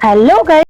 Hello guys.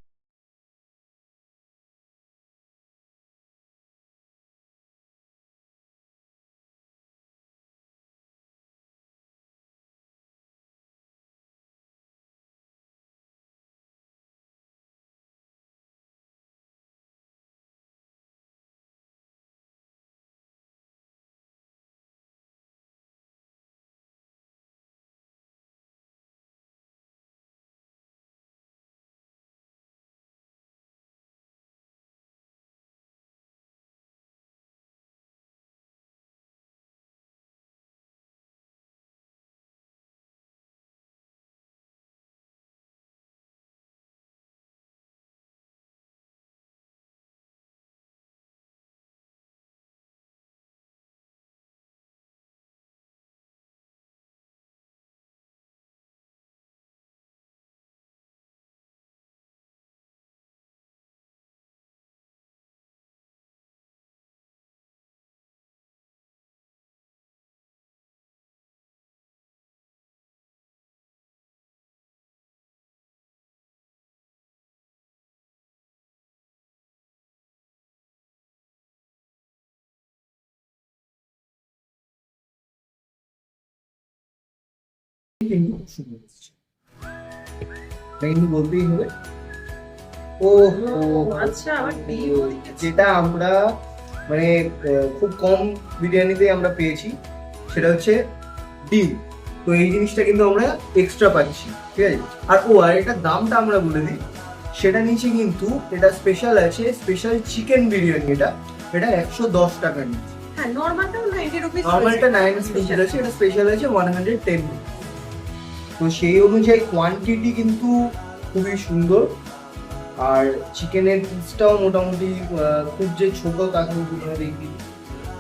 বলতেই হবে। ও ও আচ্ছা, আবার ডিম যেটা আমরা মানে খুব কম বিরিয়ানিতে আমরা পেয়েছি সেটা হচ্ছে ডিম। তো এই জিনিসটা কিন্তু আমরা এক্সট্রা পাচ্ছি, ঠিক আছে। আর এটা দামটা আমরা বলে দিই, সেটা নিচে কিন্তু এটা স্পেশাল আছে, স্পেশাল চিকেন বিরিয়ানি। এটা এটা 110 টাকা নিচ্ছে। হ্যাঁ, নরমালটাও 90 রুপিস। নর্মালটা 90 রুপিস আছে, এটা স্পেশাল আছে 110। তো সেই অনুযায়ী কোয়ান্টিটি কিন্তু খুবই সুন্দর। আর চিকেনের পিসটাও মোটামুটি খুব যে ছোট তা কিন্তু নয়, দেখি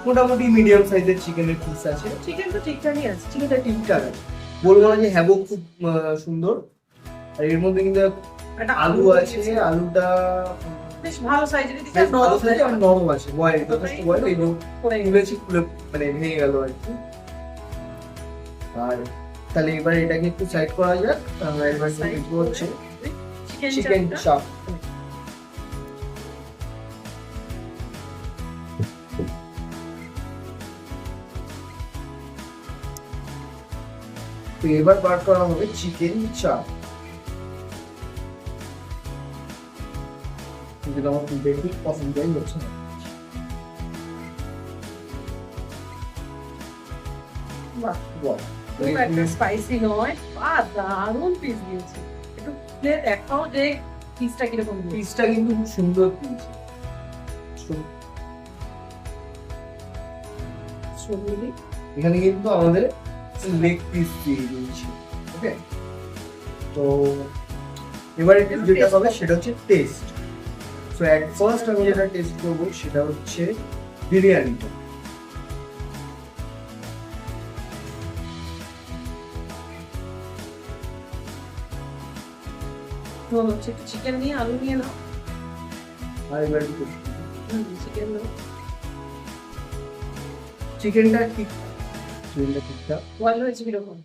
মোটামুটি মিডিয়াম সাইজের চিকেনের পিস আছে। চিকেন তো ঠিকঠাকই আছে। চিকেনটা ঠিকঠাক আছে, বলবো না যে হ্যাবো খুব সুন্দর। আর এর মধ্যে কিন্তু একটা আলু আছে, আলুটা বেশ ভালো সাইজের দিকে বেশ ভালো সাইজ আর নরম আছে, বয়েল যথেষ্ট বয়েল। এই করে খুলেছি, খুলে মানে ভেঙে গেল আর কি। আর তাহলে এবার এটাকে একটু সাইড করা যাক। এবার হচ্ছে চিকেন চাপ। তো এবার বার করা হবে চিকেন চাপ, যেটা আমার খুব বেশি পছন্দই হচ্ছে না। বাহ, বাহ। খুব একটা স্পাইসি নয়, দারুণ পিস দিয়েছে। একটু খুলে দেখাও যে পিসটা কিরকম দিয়েছে। পিসটা কিন্তু খুব সুন্দর দিয়েছে। এখানে কিন্তু আমাদের লেগ পিস দিয়ে দিয়েছে, ওকে। তো এবার একটু যেটা হবে সেটা হচ্ছে টেস্ট। সো এট ফার্স্ট আমি যেটা টেস্ট করবো সেটা হচ্ছে বিরিয়ানিটা। তো হচ্ছে একটু চিকেন নিয়ে আলু নিয়ে নাও। আর এবার চিকেন নাও। চিকেনটা ঠিকঠাক, চিকেনটা ঠিকঠাক। বয়েল হয়েছে কিরকম?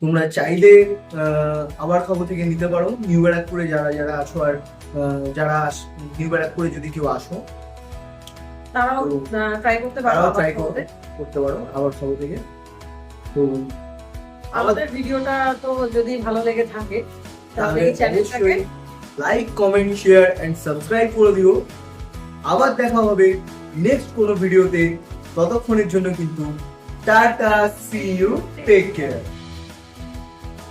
তোমরা চাইলে আবার খবর থেকে নিতে পারো, নিউ ব্যারাকপুরে যারা যারা আছো, আর যারা নিউ ব্যারাকপুরে যদি কেউ আসো তারাও ট্রাই করতে পারো, তারাও ট্রাই আবার খাওয়াতে। করতে পারো আবার খবর থেকে। তো আমাদের ভিডিওটা তো যদি ভালো লেগে থাকে তাহলে তাহলে এই চ্যানেলটাকে অবশ্যই like, comment, share and subscribe করে দিও। আবার দেখা হবে নেক্সট কোনো ভিডিওতে, ততক্ষণের জন্য কিন্তু tata, see you, take care.